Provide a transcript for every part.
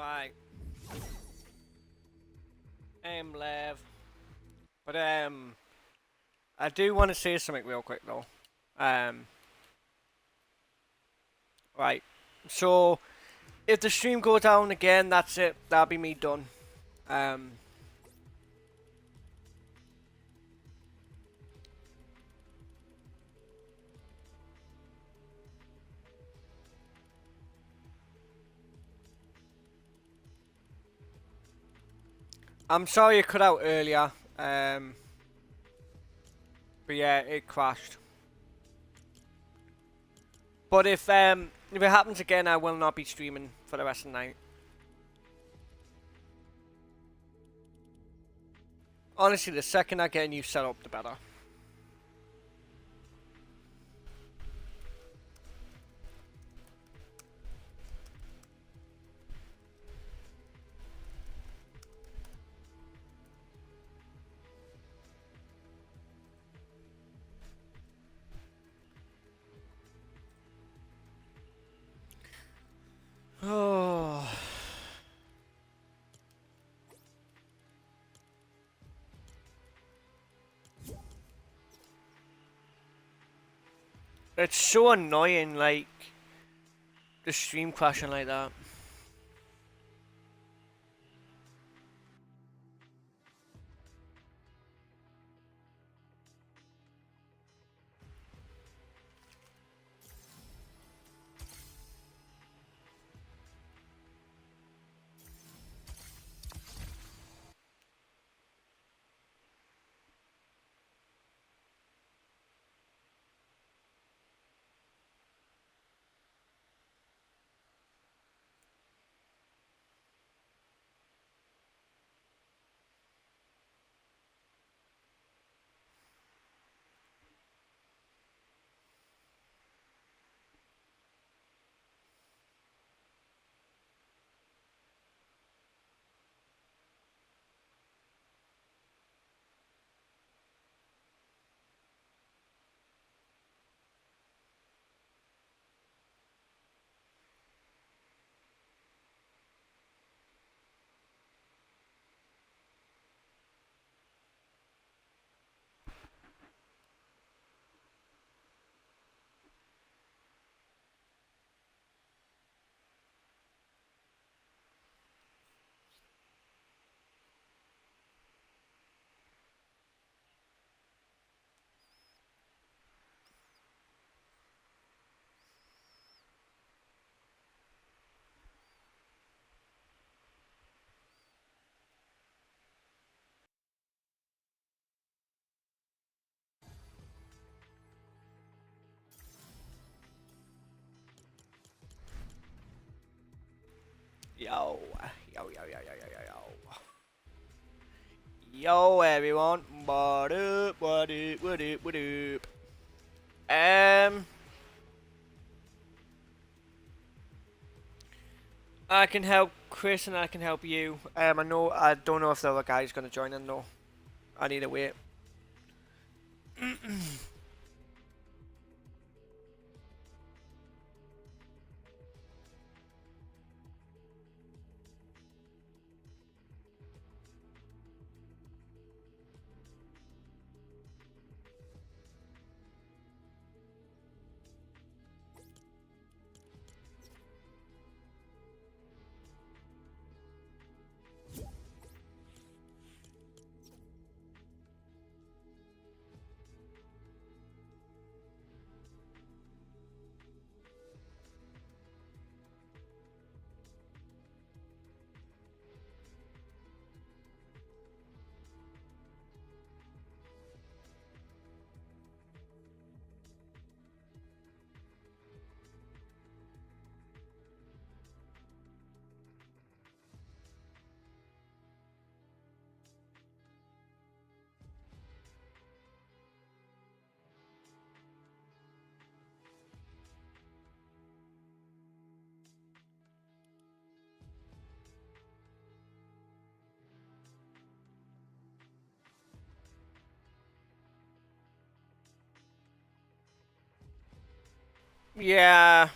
Right. Lev. But I do want to say something real quick though. Right. So if the stream goes down again, that's it. That'll be me done. Um. I'm sorry it cut out earlier. But yeah, it crashed. But if it happens again, I will not be streaming for the rest of the night. Honestly, the second I get a new setup, the better. Oh. It's so annoying, like, the stream crashing like that. Yo, yo. Yo, everyone. What up, what up, what up, what up? I can help Chris and I can help you. I don't know if the other guy's gonna join in though. I need to wait. Yeah.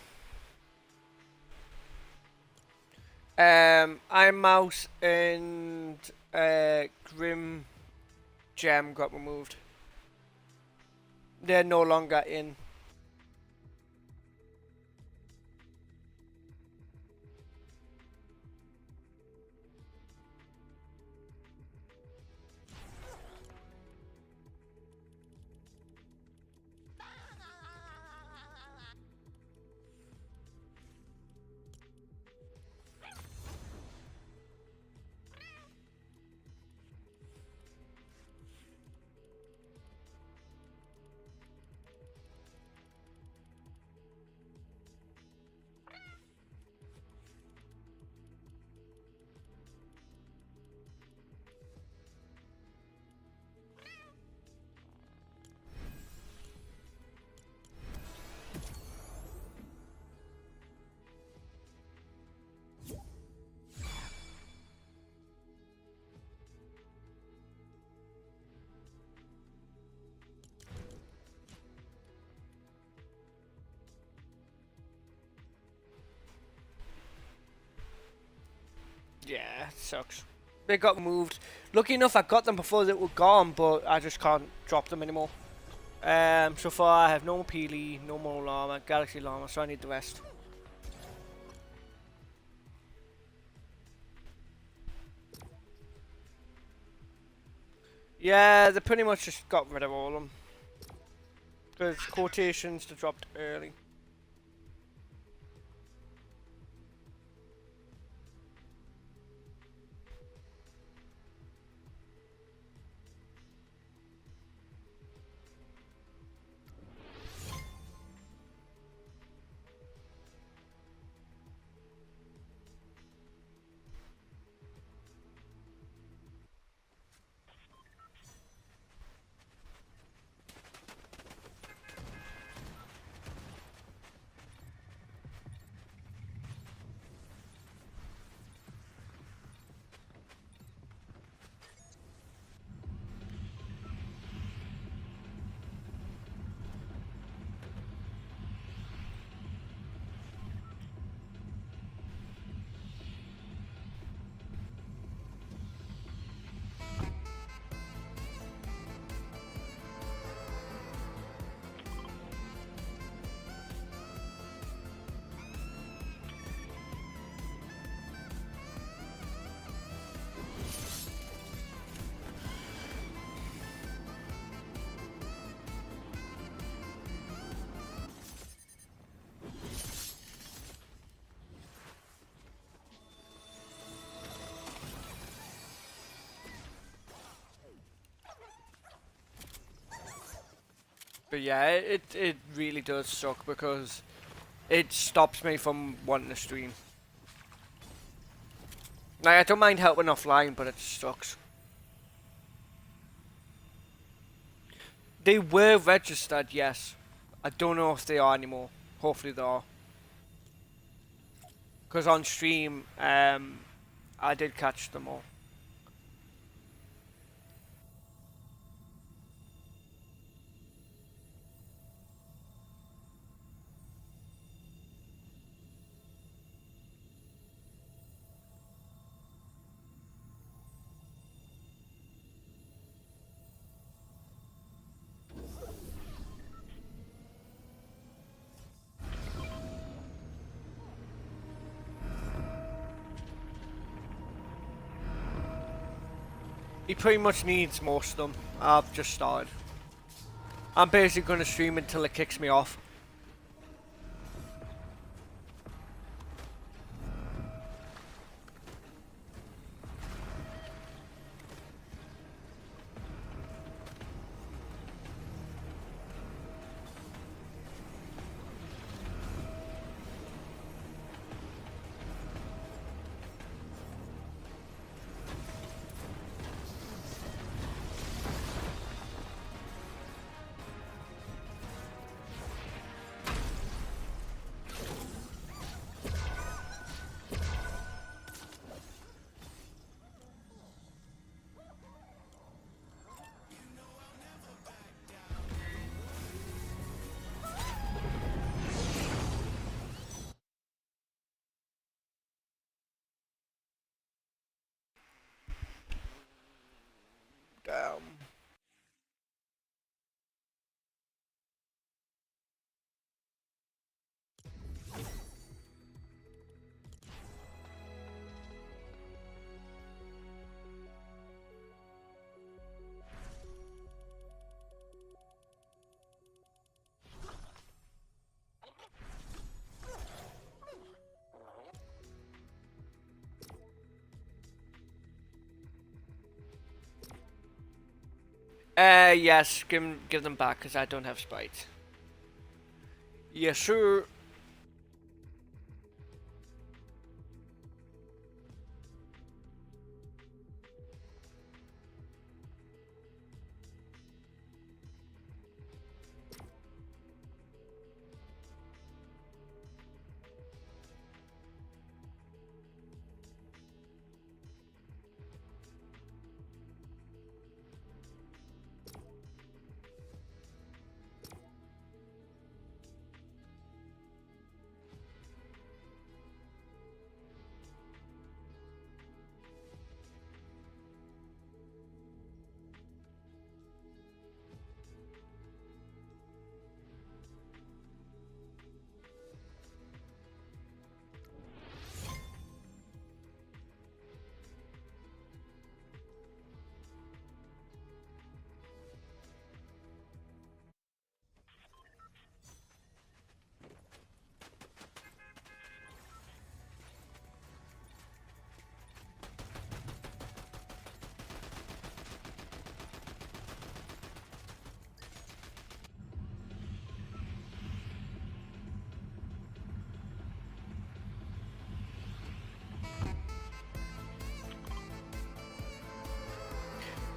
Iron Mouse and Grim Gem got removed. They're no longer in. Yeah, it sucks. They got moved. Lucky enough, I got them before they were gone, but I just can't drop them anymore. So far I have no Peely, no more Llama, Galaxy Llama, so I need the rest. Yeah, they pretty much just got rid of all of them. Because quotations they dropped early. But yeah, it really does suck because it stops me from wanting to stream. Like, I don't mind helping offline, but it sucks. They were registered, yes. I don't know if they are anymore. Hopefully they are. Because on stream, I did catch them all. He pretty much needs most of them. I've just started. I'm basically going to stream until it kicks me off. Yes, give them back because I don't have Sprites. Yes, sir.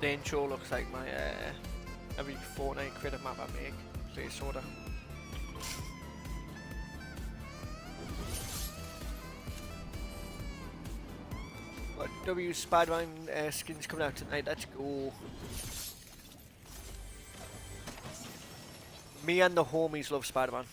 The intro looks like my every Fortnite creative map I make. Placeholder. But W Spider-Man skins coming out tonight. Let's go. Me and the homies love Spider-Man.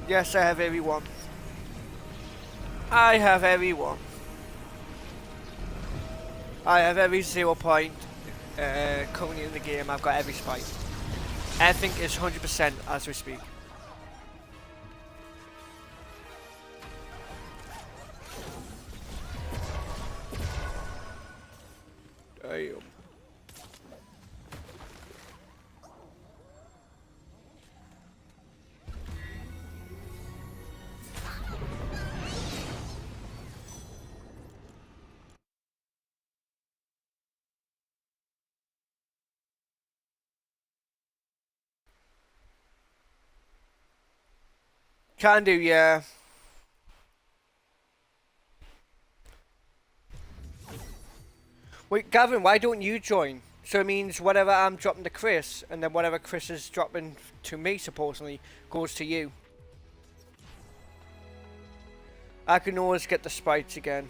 Yes, I have everyone. I have everyone. I have every 0 point currently in the game. I've got every sprite. Everything is 100% as we speak. Damn. Can do, yeah. Wait, Gavin, why don't you join? So it means whatever I'm dropping to Chris, and then whatever Chris is dropping to me, supposedly, goes to you. I can always get the sprites again.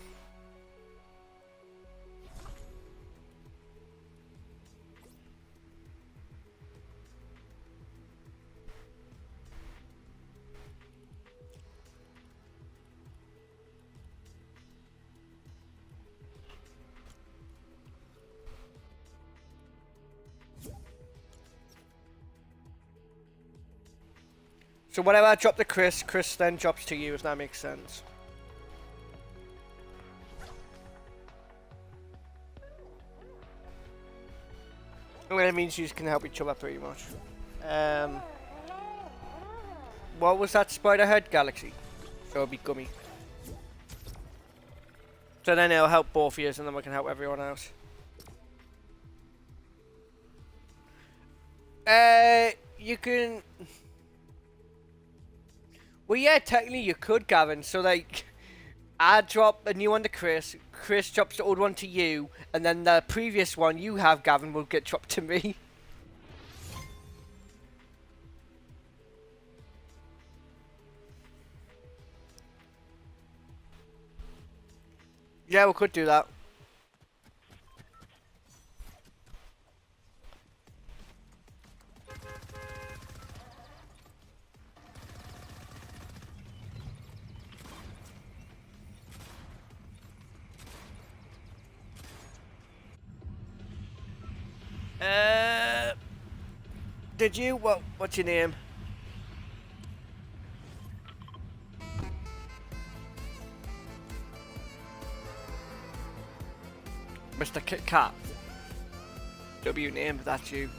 So whatever I drop to Chris, Chris then drops to you, if that makes sense. kind of means you can help each other pretty much. What was that spider head? Galaxy. So it'll be gummy. So then it'll help both of you, and then we can help everyone else. You can... Well, yeah, technically you could, Gavin. So, like, I drop a new one to Chris, Chris drops the old one to you, and then the previous one you have, Gavin, will get dropped to me. Yeah, we could do that. Did you? What's your name? Mr. Kit Kat. W name, that's you.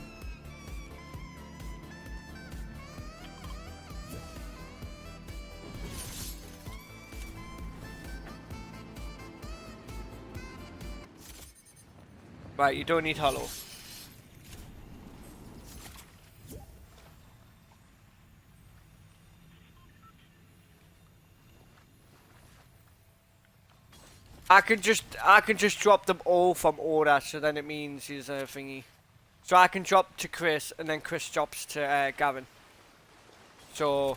Right, you don't need hollow. I can just drop them all from order, so then it means he's a thingy. So I can drop to Chris, and then Chris drops to Gavin. So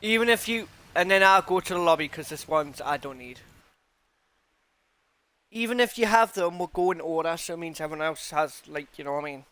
even if you, and then I'll go to the lobby because this one's I don't need. Even if you have them, we'll go in order, so it means everyone else has, like, you know what I mean?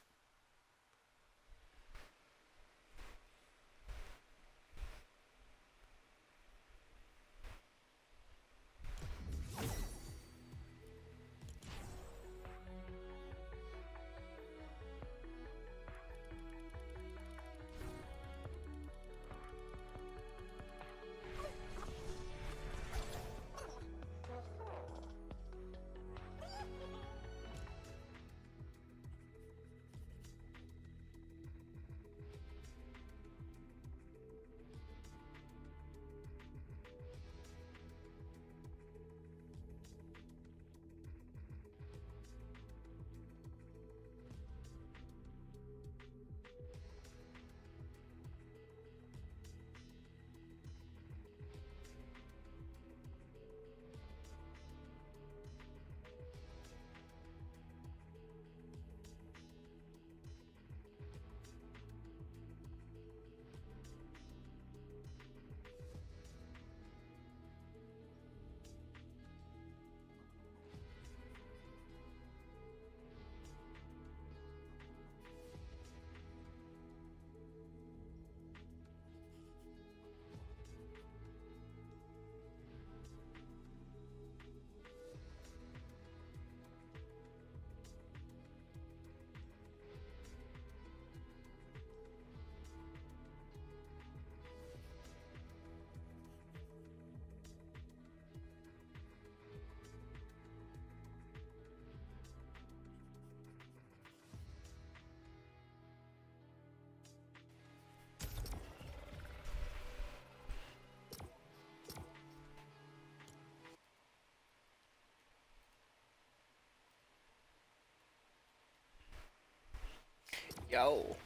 Yo.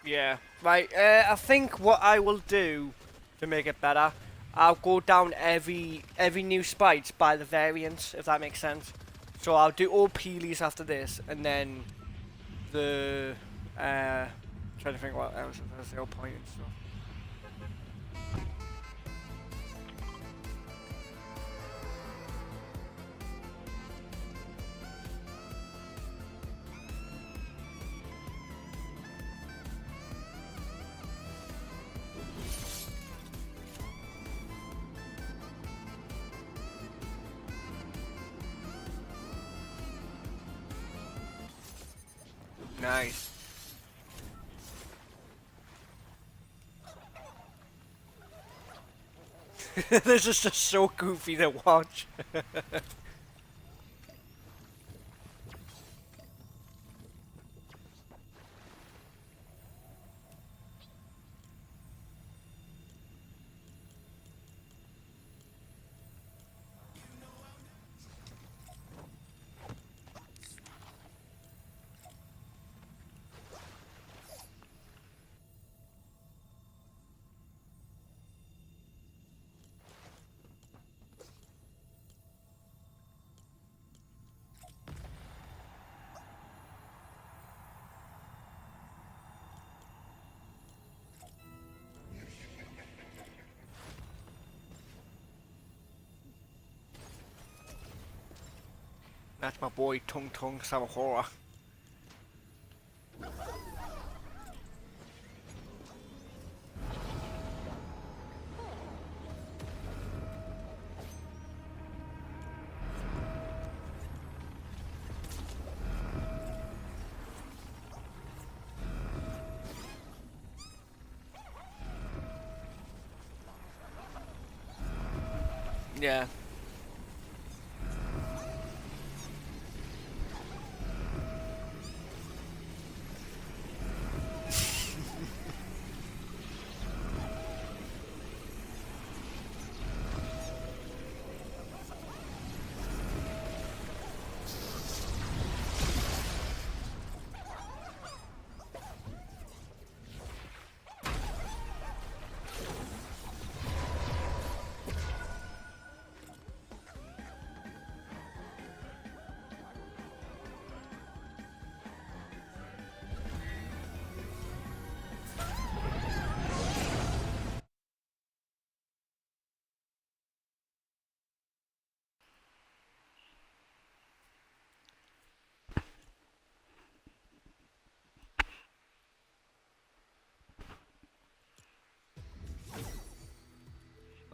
Yeah. Right. I think what I will do to make it better, I'll go down every new Sprites by the variants, if that makes sense. So I'll do all Peelies after this, and then the trying to think what else. There's 0 point and stuff. Nice. This is just so goofy to watch. That's my boy Tung Tung Samahora. Yeah.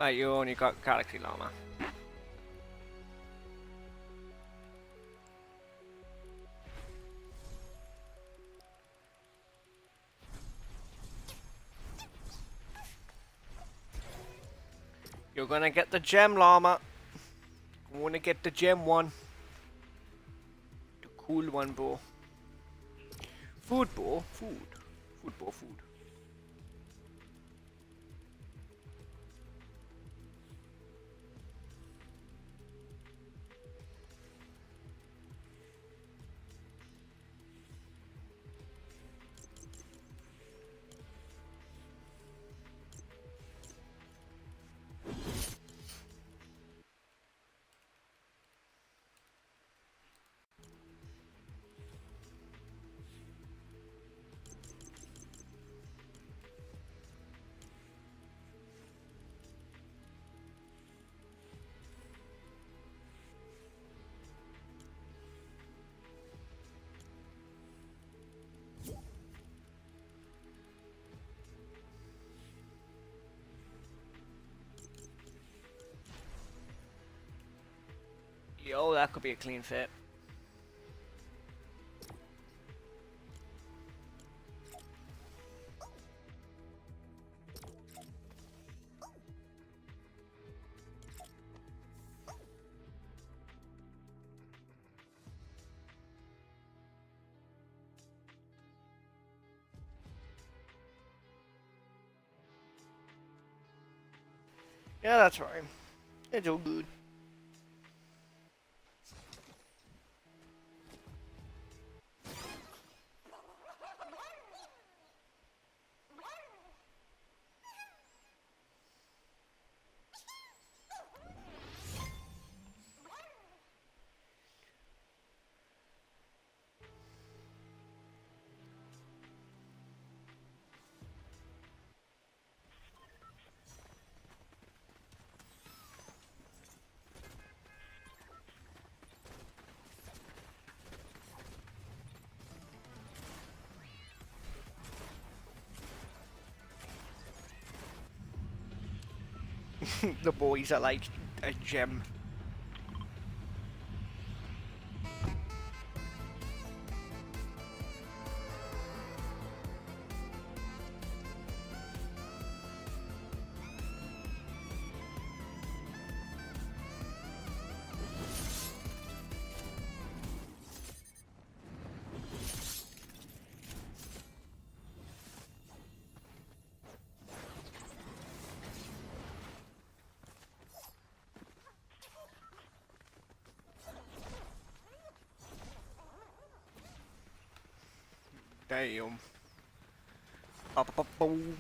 Right, you only got Galaxy Llama. You're gonna get the gem llama. You wanna get the gem one. The cool one, bro. Food, bro. Food. Food, bro. Food. Yo, that could be a clean fit. Yeah, that's right. It's all good. The boys are like a gem. Damn. Up, up, boom.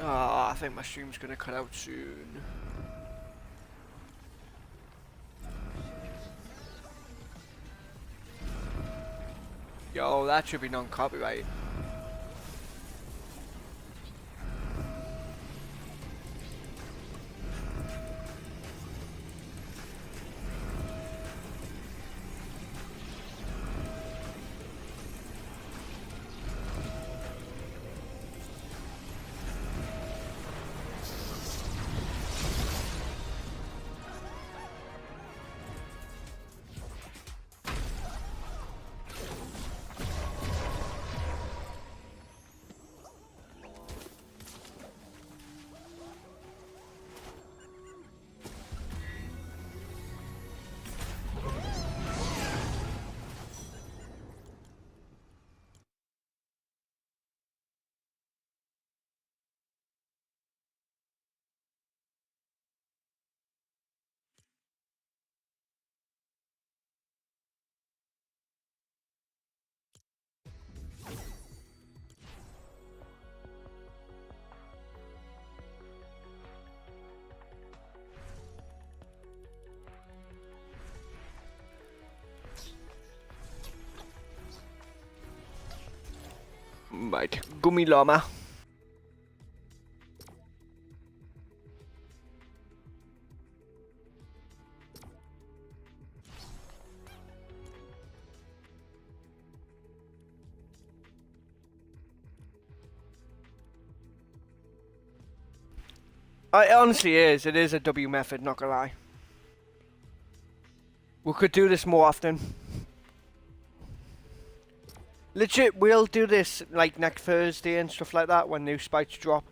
Oh, I think my stream's gonna cut out soon. Yo, that should be non-copyright. Right, Gummy Llama. It honestly is. It is a W method, not gonna lie. We could do this more often. Legit, we'll do this like next Thursday and stuff like that when new Sprites drop.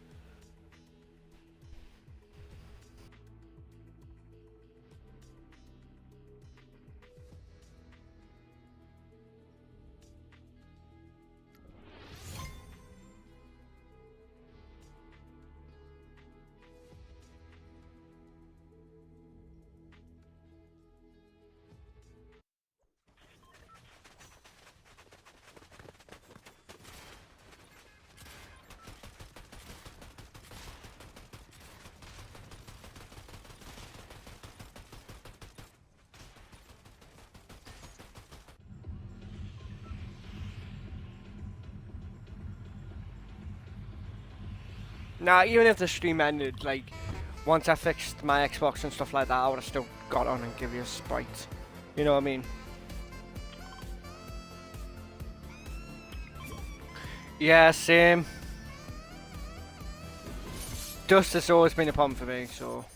Nah, even if the stream ended, like, once I fixed my Xbox and stuff like that, I would have still got on and give you a Sprite. You know what I mean? Yeah, same. Dust has always been a problem for me, so...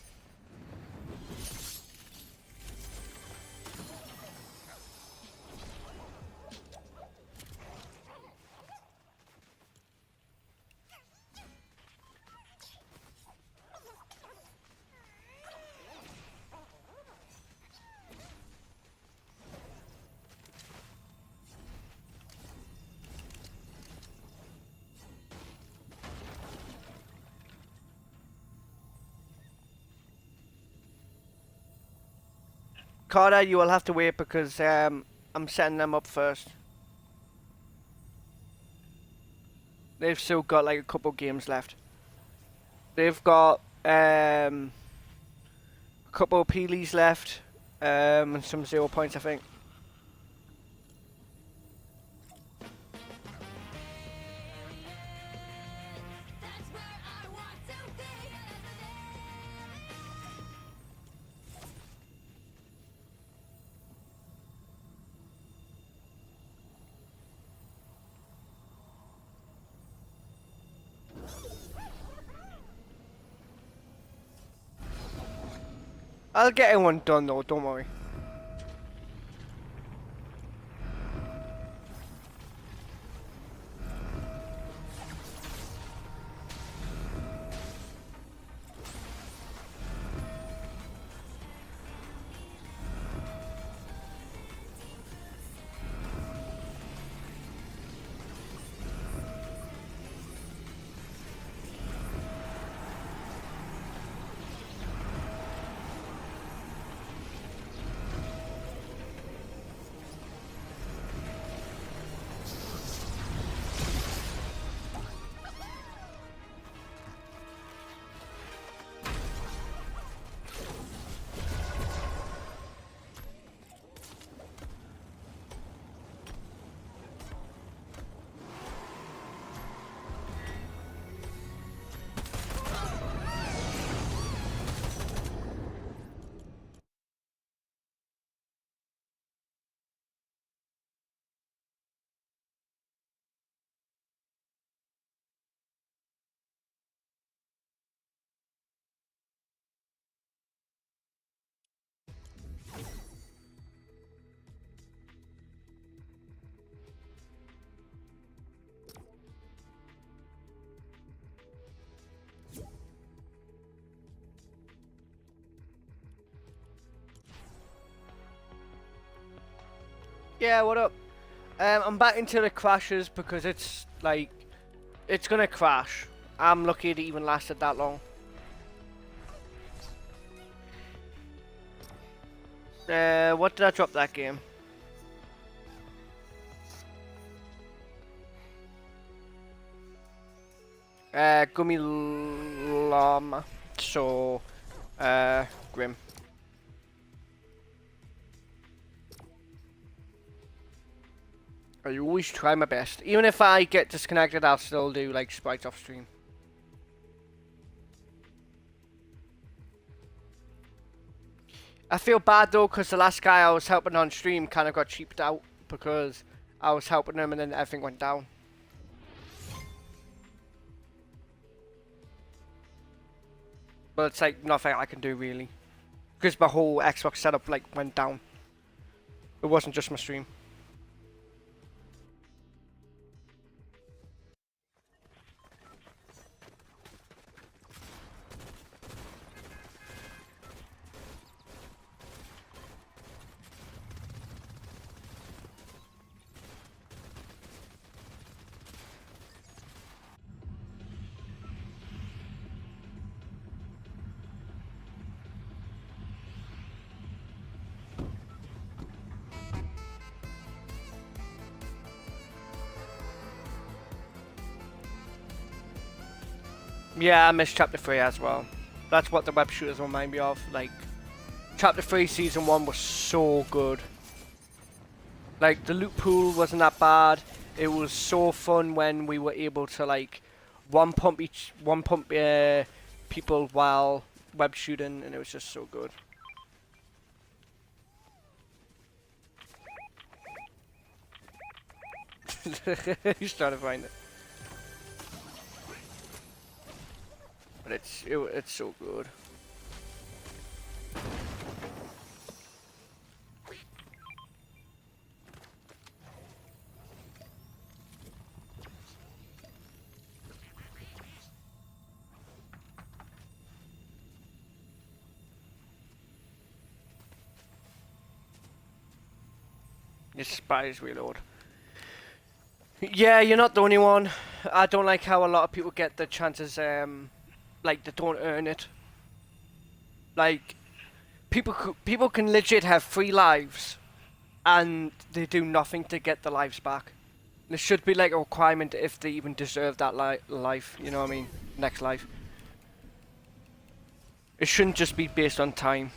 Carter, you will have to wait because I'm setting them up first. They've still got like a couple games left. They've got a couple of Peelies left, and some 0 points, I think. I'll get everyone done though, don't worry. Yeah, what up? I'm back into the crashes because it's like, it's gonna crash. I'm lucky it even lasted that long. What did I drop that game? Gummy Llama. So, Grim. I always try my best. Even if I get disconnected, I'll still do like Sprites off stream. I feel bad though, because the last guy I was helping on stream kind of got cheaped out because I was helping him and then everything went down. But it's like nothing I can do really, because my whole Xbox setup like went down. It wasn't just my stream. Yeah, I missed Chapter 3 as well. That's what the web shooters remind me of. Like, Chapter 3 Season 1 was so good. Like, the loot pool wasn't that bad. It was so fun when we were able to, like, one pump people while web shooting, and it was just so good. He's trying to find it. But it's so good. This Sprites reload. Yeah, you're not the only one. I don't like how a lot of people get the chances, like they don't earn it. Like, people can legit have 3 lives, and they do nothing to get the lives back. There should be like a requirement if they even deserve that life. You know what I mean? Next life. It shouldn't just be based on time.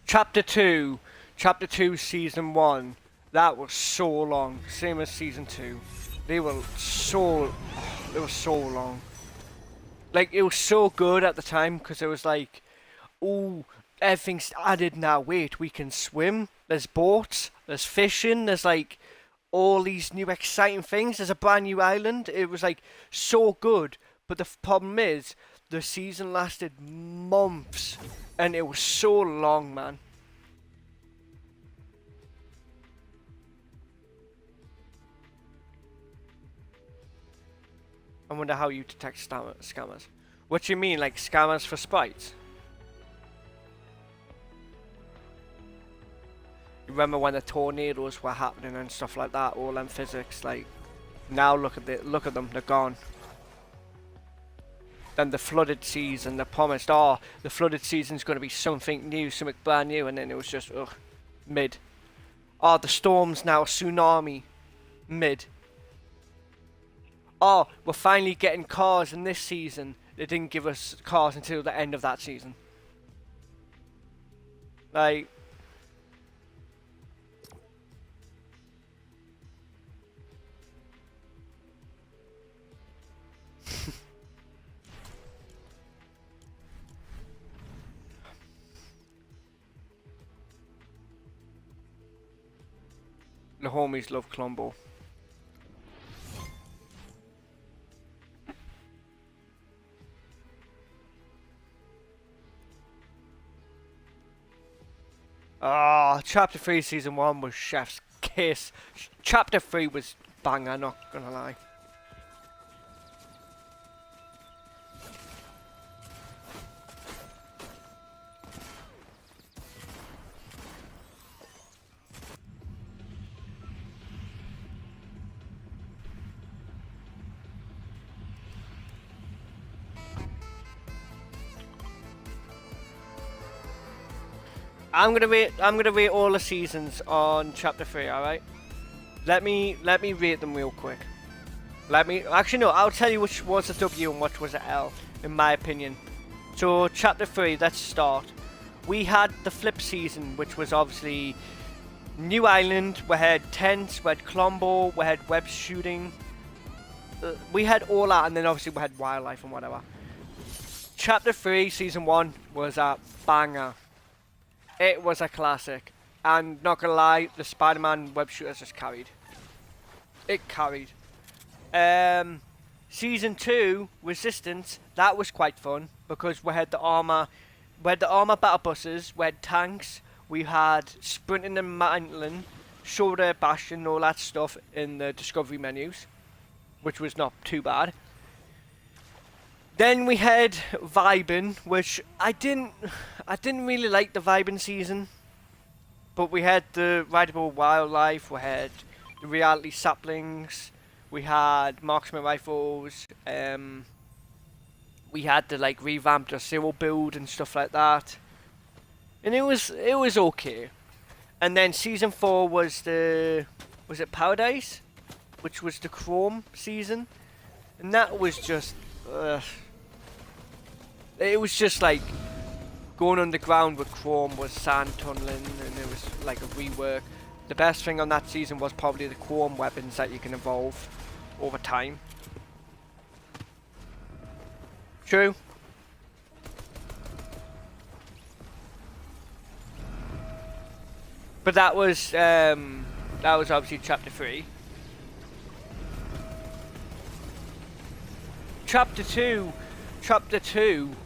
Chapter 2, Season 1. That was so long. Same as Season 2. They were so long. Like, it was so good at the time, because it was like, ooh, everything's added now. Wait, we can swim. There's boats. There's fishing. There's like, all these new exciting things. There's a brand new island. It was like, so good. But the problem is, the season lasted months. And it was so long, man. I wonder how you detect scammers. What do you mean, like scammers for sprites? You remember when the tornadoes were happening and stuff like that, all them physics, like, now look at them, they're gone. Then the flooded season, they promised, oh, the flooded season's going to be something new, something brand new, and then it was just, ugh, mid. Oh, the storm's now a tsunami, mid. Oh, we're finally getting cars in this season. They didn't give us cars until the end of that season. Like... The homies love Colombo. Ah, Chapter 3 Season 1 was chef's kiss. Chapter 3 was banger, not gonna lie. I'm gonna rate all the seasons on Chapter 3, alright? Let me rate them real quick. Actually no, I'll tell you which was a W and which was an L, in my opinion. So Chapter 3, let's start. We had the flip season, which was obviously New Island, we had tents, we had Colombo, we had web shooting. We had all that, and then obviously we had wildlife and whatever. Chapter 3, Season 1 was a banger. It was a classic, and not gonna lie, the Spider-Man web shooters just carried. It carried. Season 2, Resistance, that was quite fun, because we had the armor battle buses, we had tanks, we had sprinting and mantling, shoulder bastion, all that stuff in the discovery menus, which was not too bad. Then we had Vibin, which I didn't really like the Vibin season, but we had the rideable wildlife, we had the reality saplings, we had marksman rifles, we had the like revamped zero build and stuff like that, and it was okay. And then Season 4 was it Paradise, which was the Chrome season, and that was just. It was just like going underground with Chrome was sand tunneling, and it was like a rework. The best thing on that season was probably the Chrome weapons that you can evolve over time. True. But that was obviously chapter 3. Chapter 2,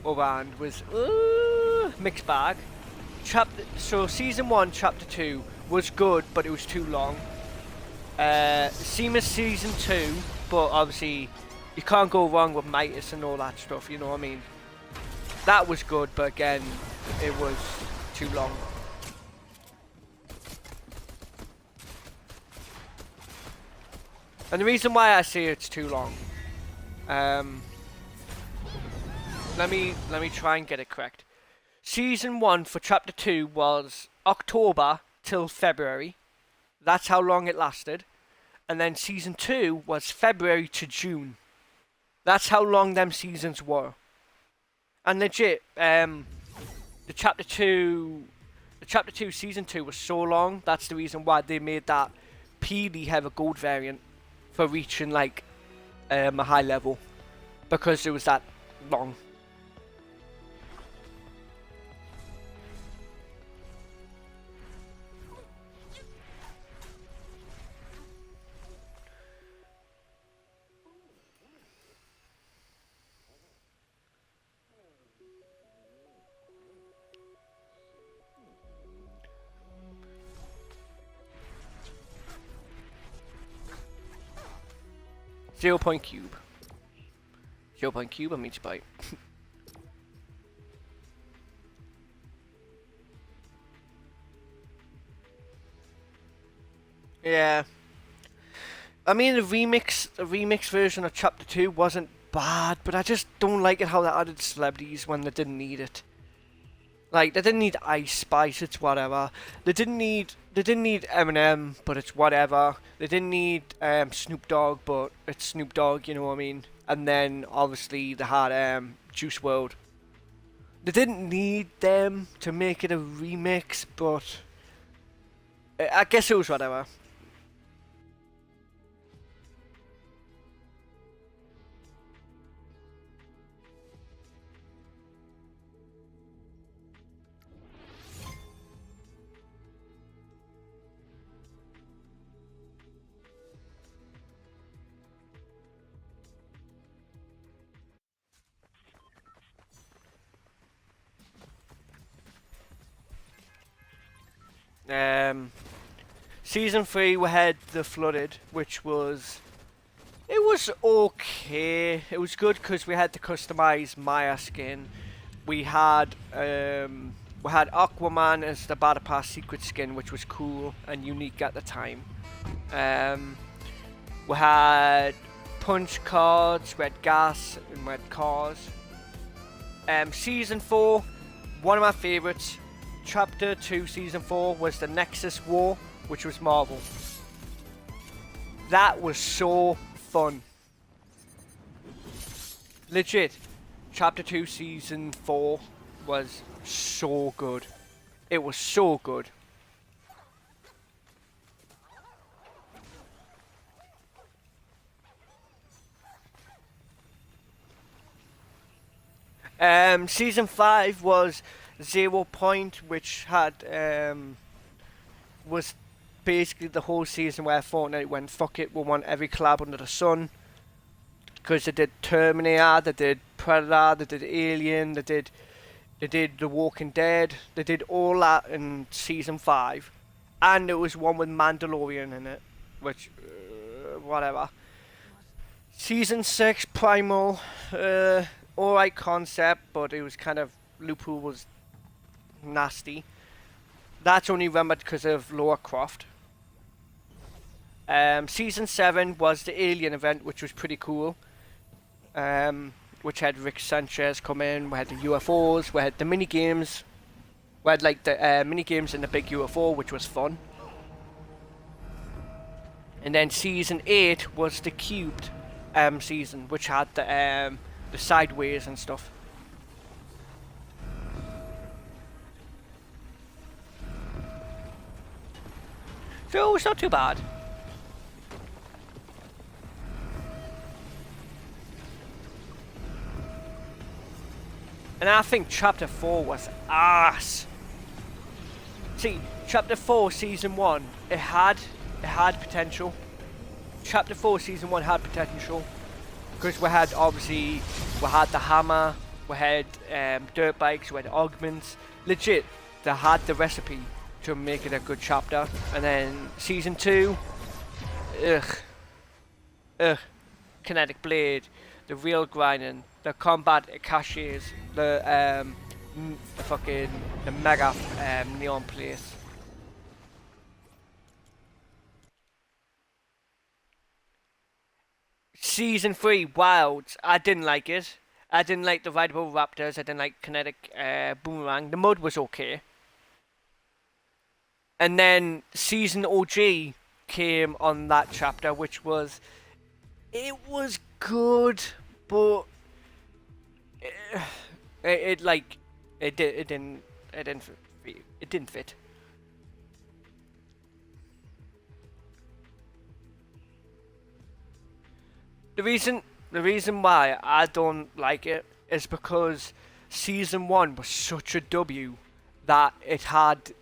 Oran, was mixed bag. So season 1, chapter 2 was good, but it was too long. Same as season 2, but obviously you can't go wrong with Midas and all that stuff, you know what I mean? That was good, but again, it was too long. And the reason why I say it's too long, let me try and get it correct. Season 1 for chapter 2 was October till February. That's how long it lasted. And then season 2 was February to June. That's how long them seasons were. And legit, the chapter 2 season 2 was so long. That's the reason why they made that Peely have a gold variant for reaching like a high level, because it was that long. Zero point cube. 0 point cube, I mean Sprite. Yeah. I mean, the remix version of Chapter 2 wasn't bad, but I just don't like it how they added celebrities when they didn't need it. Like, they didn't need Ice Spice, it's whatever. They didn't need Eminem, but it's whatever. They didn't need Snoop Dogg, but it's Snoop Dogg, you know what I mean? And then, obviously, they had Juice WRLD. They didn't need them to make it a remix, but I guess it was whatever. Season 3 we had The Flooded, which was... It was okay. It was good because we had to customize Maya skin. We had Aquaman as the Battle Pass secret skin, which was cool and unique at the time. We had punch cards, we had gas, and we had cars. Season 4, one of my favourites. Chapter 2, Season 4 was the Nexus War, which was Marvel. That was so fun. Legit. Chapter 2, Season 4 was so good. It was so good. Season 5 was 0 Point, which had was basically the whole season where Fortnite went, fuck it, we want every collab under the sun. Because they did Terminator, they did Predator, they did Alien, they did The Walking Dead, they did all that in season 5. And there was one with Mandalorian in it, which, whatever. Season 6, Primal, alright concept, but it was kind of, loophole was nasty. That's only remembered because of Lara Croft. Season 7 was the Alien event, which was pretty cool. Which had Rick Sanchez come in, we had the UFOs, we had the mini games. We had like the mini games in the big UFO, which was fun. And then season 8 was the cubed season, which had the sideways and stuff. So it's not too bad. And I think Chapter 4 was ass. See, Chapter 4 Season 1, it had potential. Chapter 4 Season 1 had potential. Because we had, obviously, we had the hammer, we had dirt bikes, we had augments. Legit, they had the recipe to make it a good chapter. And then Season 2, kinetic blade, the real grinding, the combat caches, the mega neon place. Season 3 Wilds, I didn't like it. I didn't like the rideable raptors. I didn't like kinetic boomerang. The mud was okay. And then Season OG came on that chapter, which was, it was good, but it didn't fit. The reason why I don't like it is because Season 1 was such a W that it had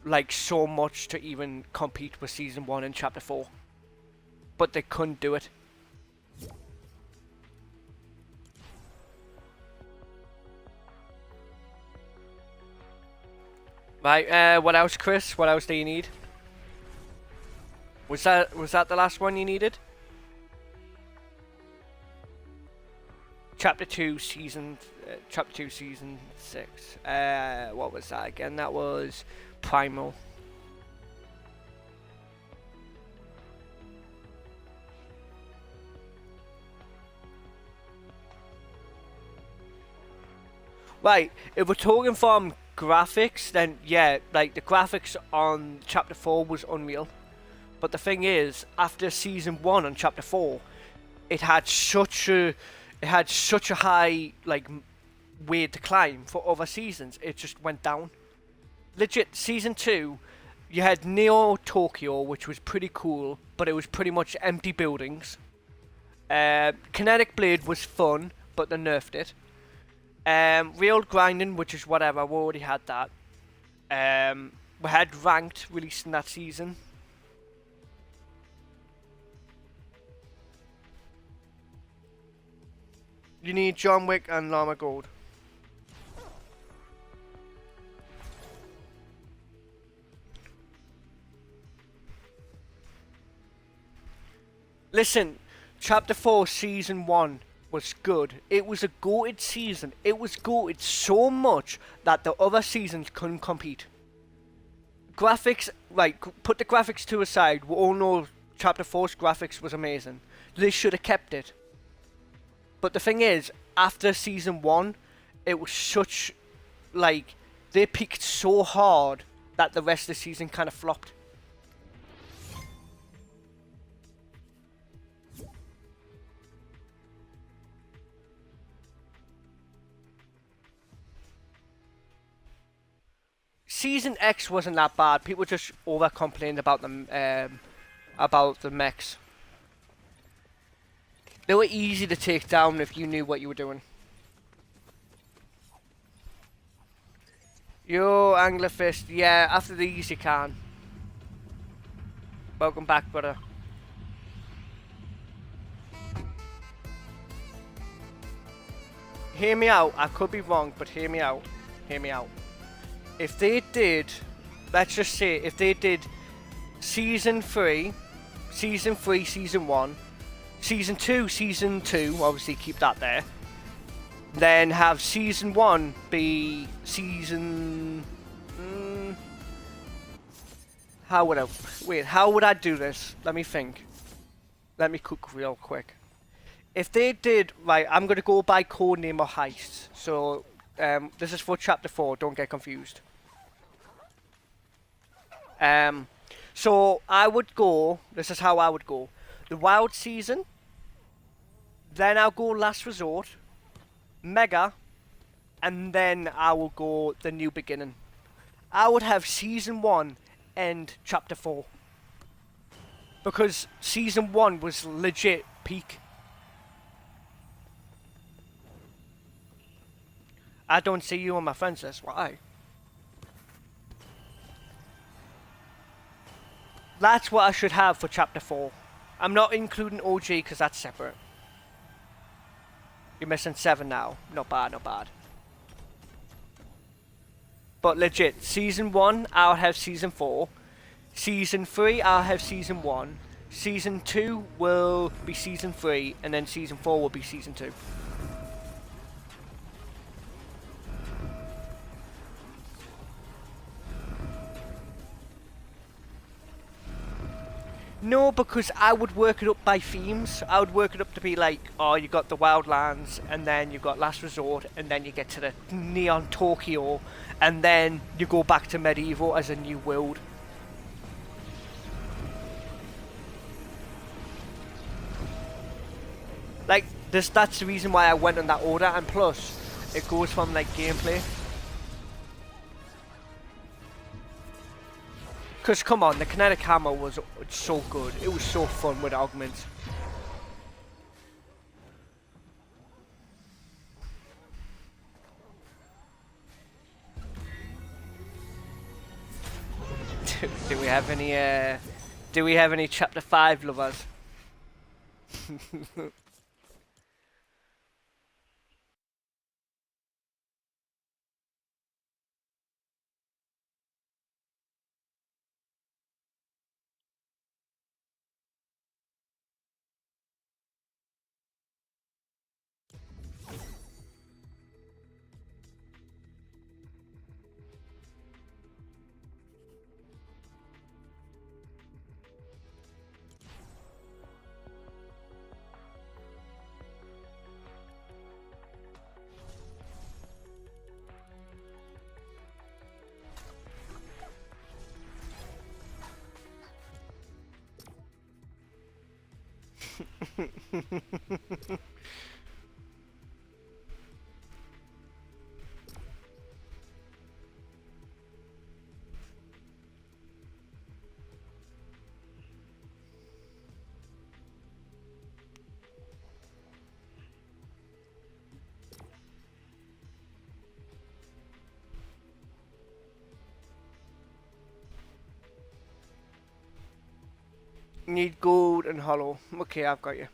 like so much to even compete with Season 1 and Chapter 4. But they couldn't do it. Right, what else, Chris? What else do you need? Was that the last one you needed? Chapter 2 Season 6. What was that again? That was Primal. Right, if we're talking from graphics, then yeah, like the graphics on Chapter 4 was unreal. But the thing is, after Season 1 on Chapter 4, it had such a high like way to climb for other seasons. It just went down. Legit, Season 2, you had Neo Tokyo, which was pretty cool, but it was pretty much empty buildings. Kinetic Blade was fun, but they nerfed it. Real grinding, which is whatever, we already had that. We had ranked released in that season. You need John Wick and Llama Gold. Listen, Chapter 4 Season 1 was good. It was a goated season. It was goated so much that the other seasons couldn't compete. Graphics, like, put the graphics to a side. We all know Chapter 4's graphics was amazing. They should have kept it. But the thing is, after Season 1, it was such, like, they peaked so hard that the rest of the season kind of flopped. Season X wasn't that bad. People just over complained about the mechs. They were easy to take down if you knew what you were doing. Yo, Anglerfist. Yeah, after these you can. Welcome back, brother. Hear me out. I could be wrong, but hear me out. Hear me out. If they did, let's just say, if they did Season 3, Season 1, Season 2, Season 2, obviously keep that there. Then have Season 1 be Season... how would I do this? Let me think. Let me cook real quick. If they did, right, I'm going to go by codename or heist. So, this is for Chapter 4, don't get confused. So I would go, this is how I would go. The Wild Season, then I'll go Last Resort, Mega, and then I will go The New Beginning. I would have Season 1 end Chapter 4. Because Season 1 was legit peak. I don't see you on my friends list. Why? That's what I should have for chapter 4. I'm not including OG because that's separate. You're missing 7 now. Not bad, not bad. But legit, season 1, I'll have season 4. Season 3, I'll have season 1. Season 2 will be season 3, and then season 4 will be season 2. No, because I would work it up by themes. I would work it up to be like, oh, you got the Wildlands, and then you got Last Resort, and then you get to the Neon Tokyo, and then you go back to Medieval as a new world. Like, that's the reason why I went in that order, and plus, it goes from like gameplay. Because, come on, the kinetic hammer was so good. It was so fun with augments. Do we have any chapter 5 lovers? Need gold and hollow. Okay, I've got you.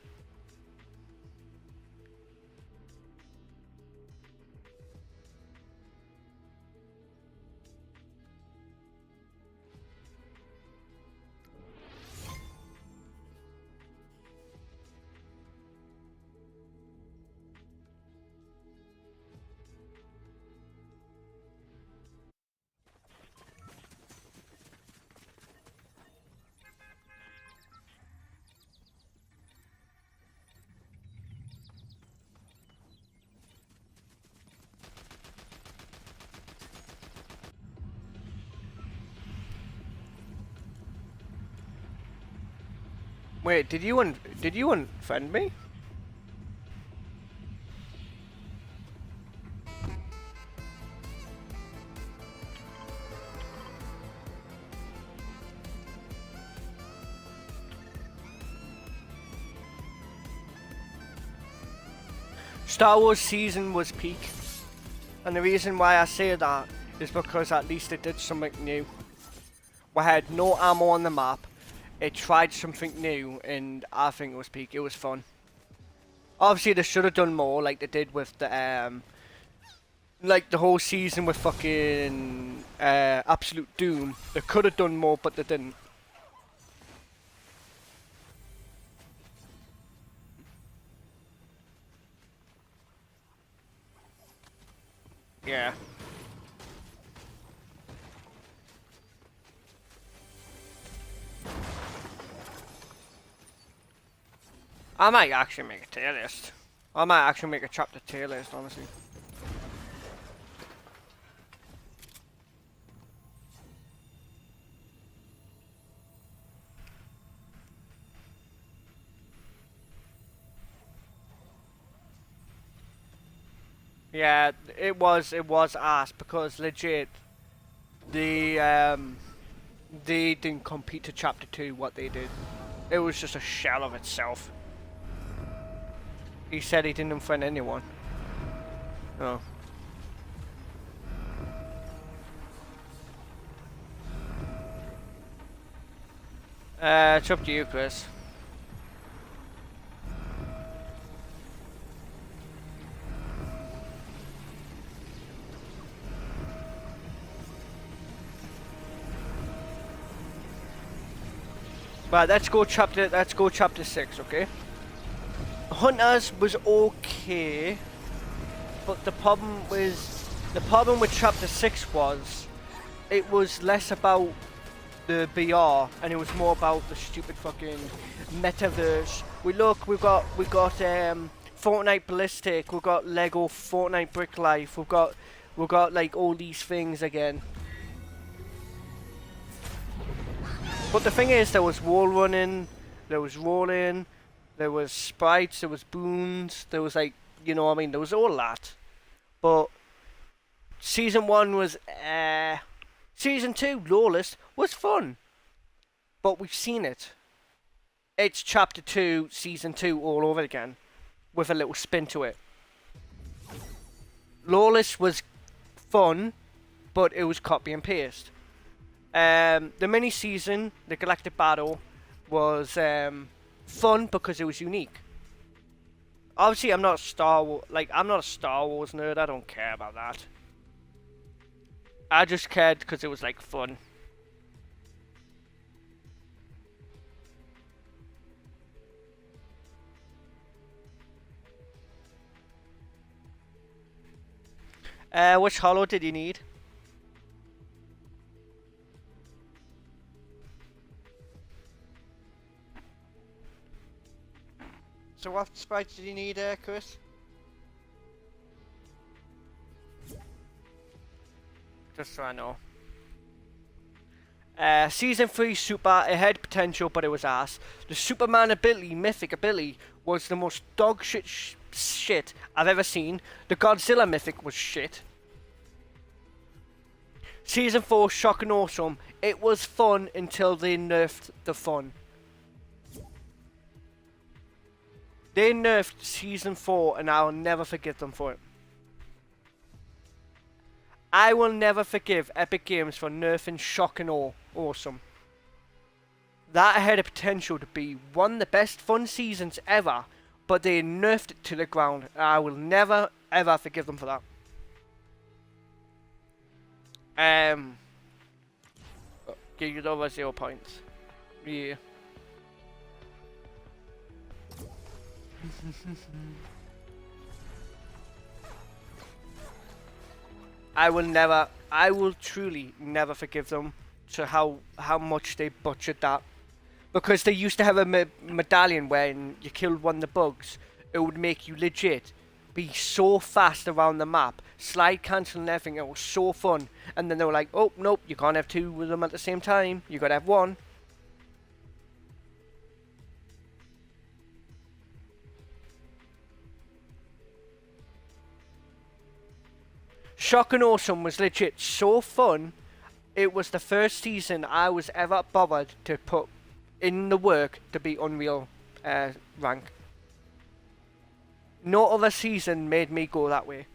Wait, did you unfriend me? Star Wars season was peak, and the reason why I say that is because at least it did something new. We had no ammo on the map. It tried something new, and I think it was peak. It was fun. Obviously, they should have done more, like they did with the like the whole season with fucking Absolute Doom. They could have done more, but they didn't. Yeah. I might actually make a tier list. I might actually make a chapter tier list, honestly. Yeah, it was ass because legit they didn't compete to chapter 2 what they did. It was just a shell of itself. He said he didn't unfriend anyone. Oh. It's up to you, Chris. But let's go chapter 6, okay? Hunters was okay, but the problem with chapter 6 was it was less about the BR and it was more about the stupid fucking metaverse. We've got Fortnite Ballistic, we've got Lego Fortnite Brick Life, we've got like all these things again. But the thing is, there was wall running, there was rolling, there was sprites, there was boons, there was like, you know what I mean, there was all that. But season 1 was season 2, Lawless, was fun. But we've seen it. It's chapter 2, season 2 all over again. With a little spin to it. Lawless was fun, but it was copy and paste. The mini season, the Galactic Battle, was fun because it was unique. Obviously, I'm not a Star Wars nerd. I don't care about that. I just cared because it was like fun. Which hollow did you need? So what sprites did you need, Chris? Just so I know. Season 3 Super, it had potential, but it was ass. The Superman ability, mythic ability, was the most dog shit I've ever seen. The Godzilla mythic was shit. Season 4 Shock and Awesome, it was fun until they nerfed the fun. They nerfed Season 4 and I'll never forgive them for it. I will never forgive Epic Games for nerfing Shock and Awesome. That had a potential to be one of the best fun seasons ever, but they nerfed it to the ground. I will never ever forgive them for that. Give you over 0 points. Yeah. I will truly never forgive them to how much they butchered that. Because they used to have a medallion when you killed one of the bugs, it would make you legit be so fast around the map, slide cancel and everything. It was so fun. And then they were like, oh nope, you can't have 2 of them at the same time, you gotta have 1. Shock and Awesome was legit so fun. It was the first season I was ever bothered to put in the work to be Unreal rank. No other season made me go that way.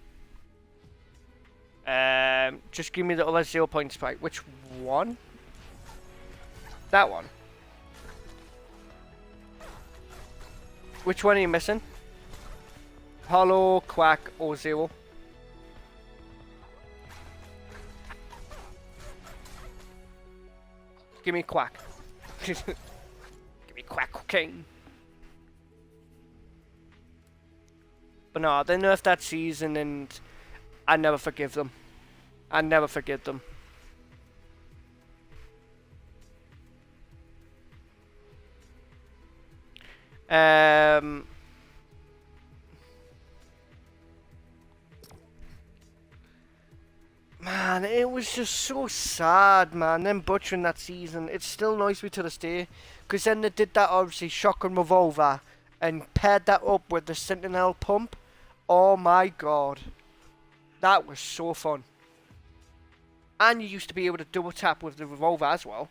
Just give me the other 0 point sprite. Which one? That one. Which one are you missing? Hollow, Quack, or Zero? Give me Quack. Give me Quack King. But no, they nerfed that season and I never forgive them. I never forgive them. Man, it was just so sad, man. Them butchering that season. It still annoys me to this day. Because then they did that, obviously, Shotgun Revolver. And paired that up with the Sentinel Pump. Oh my god. That was so fun. And you used to be able to double tap with the revolver as well.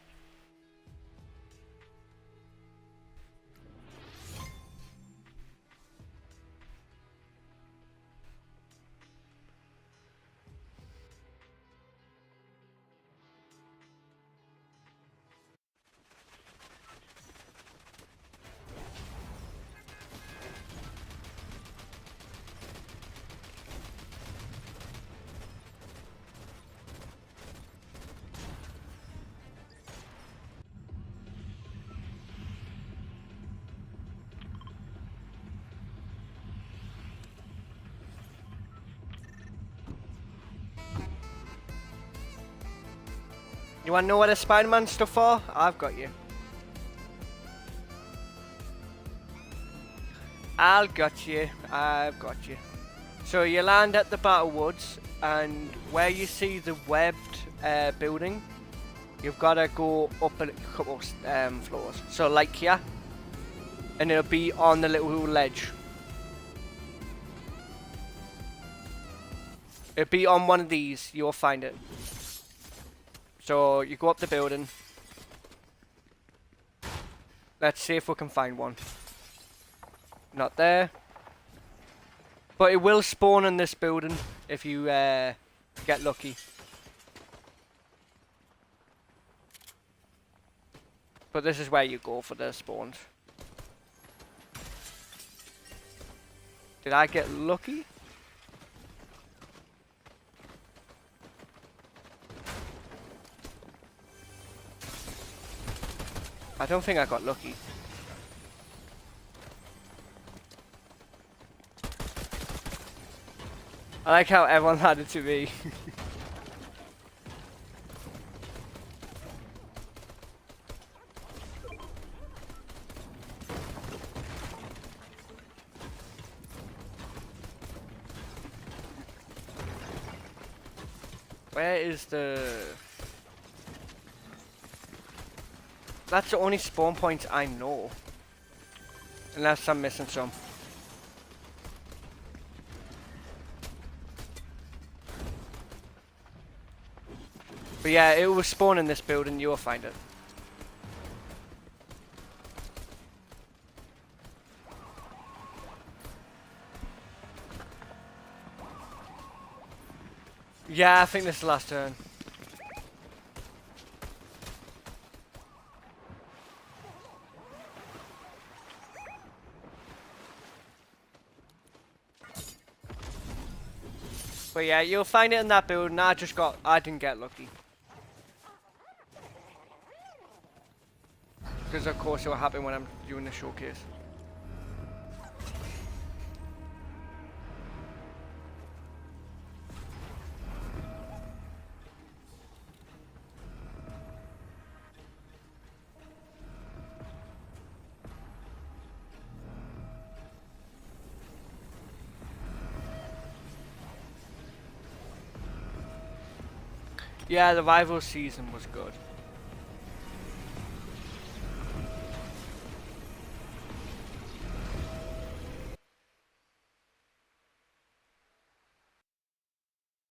You wanna know what a Spider-Man stuff for? I've got you. I've got you. So you land at the Battle Woods, and where you see the webbed building, you've got to go up a couple floors. So like here, and it'll be on the little ledge. It'll be on one of these. You'll find it. So you go up the building. Let's see if we can find one. Not there. But it will spawn in this building if you get lucky. But this is where you go for the spawns. Did I get lucky? I don't think I got lucky. I like how everyone had it to me. Where is the... That's the only spawn point I know. Unless I'm missing some. But yeah, it will spawn in this building, you will find it. Yeah, I think this is the last turn. But yeah, you'll find it in that building. I didn't get lucky. Because of course it will happen when I'm doing the showcase. Yeah, the rival season was good.